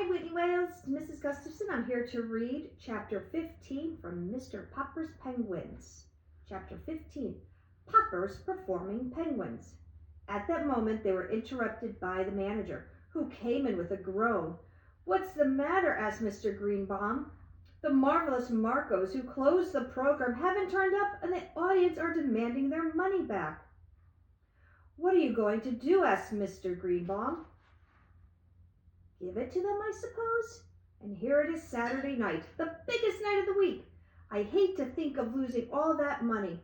Whitney Wales, Mrs. Gustafson. I'm here to read Chapter 15 from Mr. Popper's Penguins. Chapter 15, Popper's Performing Penguins. At that moment, they were interrupted by the manager, who came in with a groan. "What's the matter?" asked Mr. Greenbaum. "The marvelous Marcos who closed the program haven't turned up, and the audience are demanding their money back." "What are you going to do?" asked Mr. Greenbaum. "Give it to them, I suppose. And here it is Saturday night, the biggest night of the week. I hate to think of losing all that money."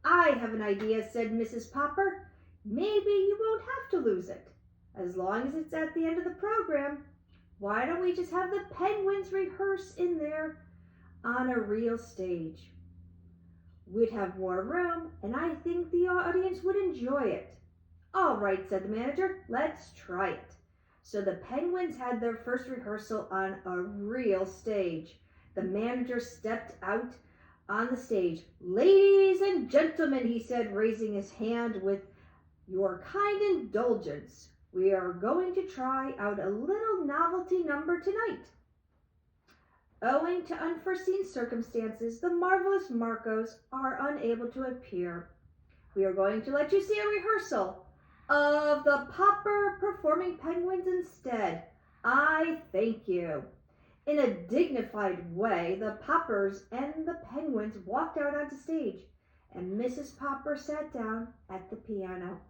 "I have an idea," said Mrs. Popper. "Maybe you won't have to lose it, as long as it's at the end of the program. Why don't we just have the penguins rehearse in there on a real stage? We'd have more room, and I think the audience would enjoy it." "All right," said the manager. "Let's try it." So the penguins had their first rehearsal on a real stage. The manager stepped out on the stage. "Ladies and gentlemen," he said, raising his hand, "with your kind indulgence, we are going to try out a little novelty number tonight. Owing to unforeseen circumstances, the marvelous Marcos are unable to appear. We are going to let you see a rehearsal of the Popper Performing Penguins instead. I thank you." In a dignified way, the Poppers and the Penguins walked out onto stage, and Mrs. Popper sat down at the piano.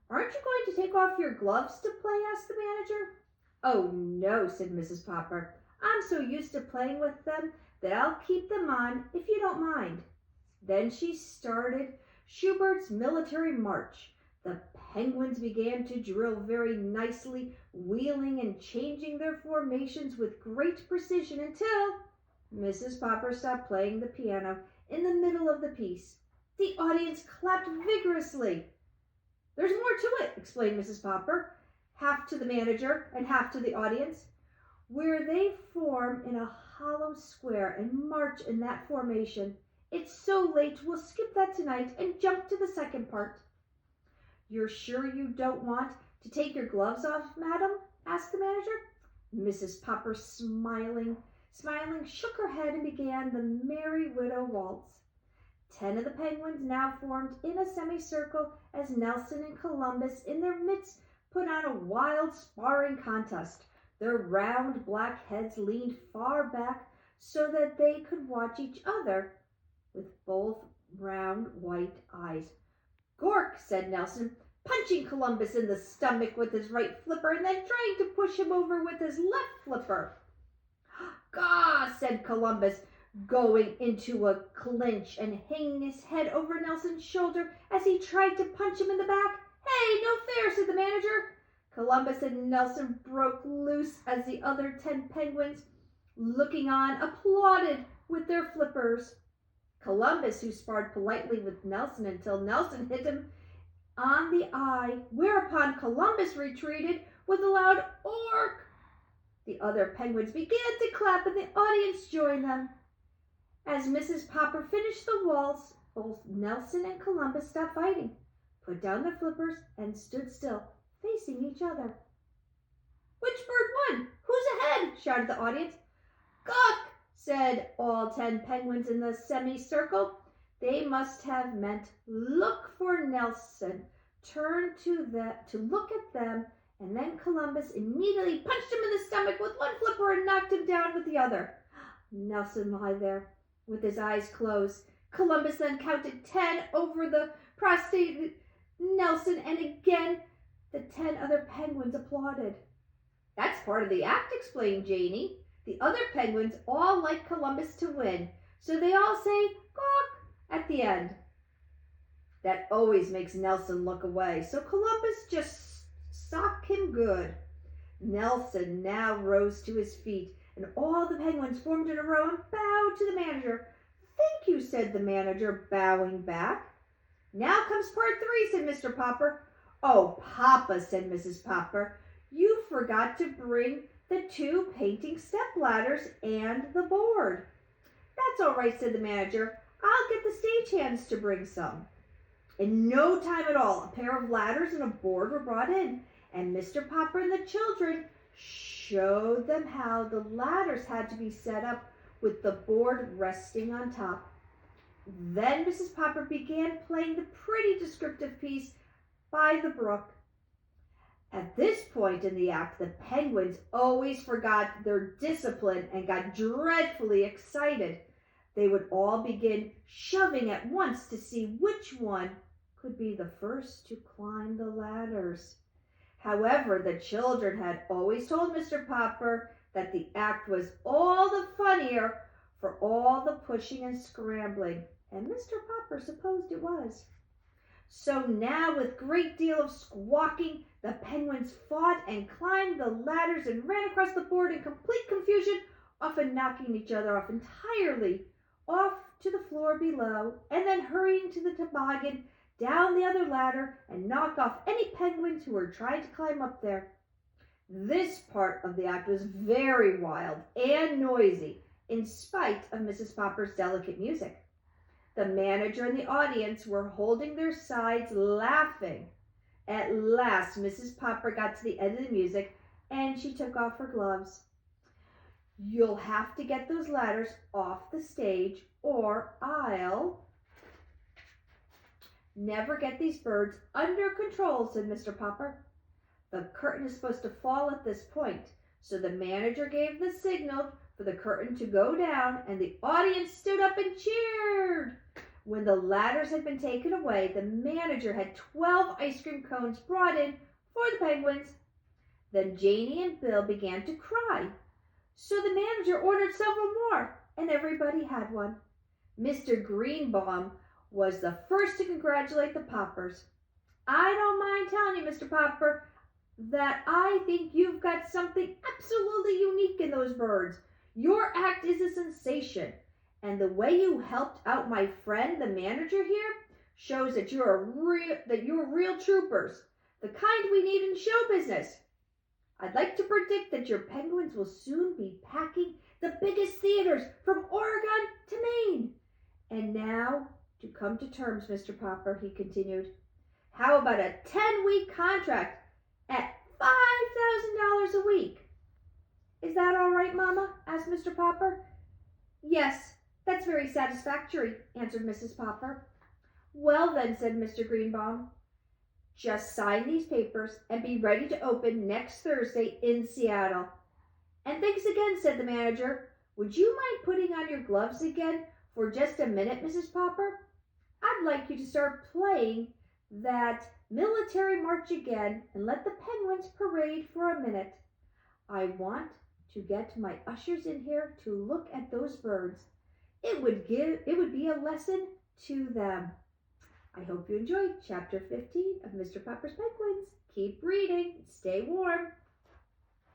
"Aren't you going to take off your gloves to play?" asked the manager. "Oh, no," said Mrs. Popper. "I'm so used to playing with them that I'll keep them on if you don't mind." Then she started Schubert's Military March. The penguins began to drill very nicely, wheeling and changing their formations with great precision until Mrs. Popper stopped playing the piano in the middle of the piece. The audience clapped vigorously. "There's more to it," explained Mrs. Popper, half to the manager and half to the audience. "Where they form in a hollow square and march in that formation. It's so late, we'll skip that tonight and jump to the second part." "You're sure you don't want to take your gloves off, madam?" asked the manager. Mrs. Popper, smiling, shook her head and began the Merry Widow Waltz. 10 of the penguins now formed in a semicircle as Nelson and Columbus in their midst put on a wild sparring contest. Their round black heads leaned far back so that they could watch each other with both round white eyes. "Gork," said Nelson, punching Columbus in the stomach with his right flipper and then trying to push him over with his left flipper. "Gaw," said Columbus, going into a clinch and hanging his head over Nelson's shoulder as he tried to punch him in the back. "Hey, no fair," said the manager. Columbus and Nelson broke loose as the other 10 penguins, looking on, applauded with their flippers. Columbus, who sparred politely with Nelson until Nelson hit him on the eye, whereupon Columbus retreated with a loud "Ork." The other penguins began to clap and the audience joined them. As Mrs. Popper finished the waltz, both Nelson and Columbus stopped fighting, put down their flippers, and stood still, facing each other. "Which bird won? Who's ahead?" shouted the audience. "Gawk," said all 10 penguins in the semicircle. They must have meant "look" for Nelson, turned to look at them, and then Columbus immediately punched him in the stomach with one flipper and knocked him down with the other. Nelson lay there with his eyes closed. Columbus then counted 10 over the prostrate Nelson, and again the 10 other penguins applauded. "That's part of the act," explained Janie. "The other penguins all like Columbus to win, so they all say 'Gawk' at the end. That always makes Nelson look away, so Columbus just sock him good." Nelson now rose to his feet, and all the penguins formed in a row and bowed to the manager. "Thank you," said the manager, bowing back. "Now comes part 3, said Mr. Popper. "Oh, Papa," said Mrs. Popper, "you forgot to bring the 2 painting step ladders and the board." "That's all right," said the manager. "I'll get the stagehands to bring some." In no time at all, a pair of ladders and a board were brought in, and Mr. Popper and the children showed them how the ladders had to be set up with the board resting on top. Then Mrs. Popper began playing the pretty descriptive piece, By the Brook. At this point in the act, the penguins always forgot their discipline and got dreadfully excited. They would all begin shoving at once to see which one could be the first to climb the ladders. However, the children had always told Mr. Popper that the act was all the funnier for all the pushing and scrambling, and Mr. Popper supposed it was. So now, with a great deal of squawking, the penguins fought and climbed the ladders and ran across the board in complete confusion, often knocking each other off entirely, off to the floor below, and then hurrying to the toboggan, down the other ladder, and knock off any penguins who were trying to climb up there. This part of the act was very wild and noisy, in spite of Mrs. Popper's delicate music. The manager and the audience were holding their sides, laughing. At last, Mrs. Popper got to the end of the music, and she took off her gloves. You'll have to get those ladders off the stage, or I'll never get these birds under control, said Mr. Popper. The curtain is supposed to fall at this point, so the manager gave the signal for the curtain to go down, and the audience stood up and cheered. When the ladders had been taken away, the manager had 12 ice cream cones brought in for the penguins. Then Janie and Bill began to cry, so the manager ordered several more, and everybody had one. Mr. Greenbaum was the first to congratulate the Poppers. I don't mind telling you, Mr. Popper, that I think you've got something absolutely unique in those birds. Your act is a sensation, and the way you helped out my friend, the manager here, shows that you're real troopers, the kind we need in show business. I'd like to predict that your penguins will soon be packing the biggest theaters from Oregon to Maine. And now, to come to terms, Mr. Popper, he continued, how about a 10-week contract at $5,000 a week? Is that all right, Mama? Asked Mr. Popper. Yes, that's very satisfactory, answered Mrs. Popper. Well then, said Mr. Greenbaum, just sign these papers and be ready to open next Thursday in Seattle. And thanks again, said the manager. Would you mind putting on your gloves again for just a minute, Mrs. Popper? I'd like you to start playing that military march again and let the penguins parade for a minute. I want to get my ushers in here to look at those birds. It would be a lesson to them. I hope you enjoyed Chapter 15 of Mr. Popper's Penguins. Keep reading. Stay warm.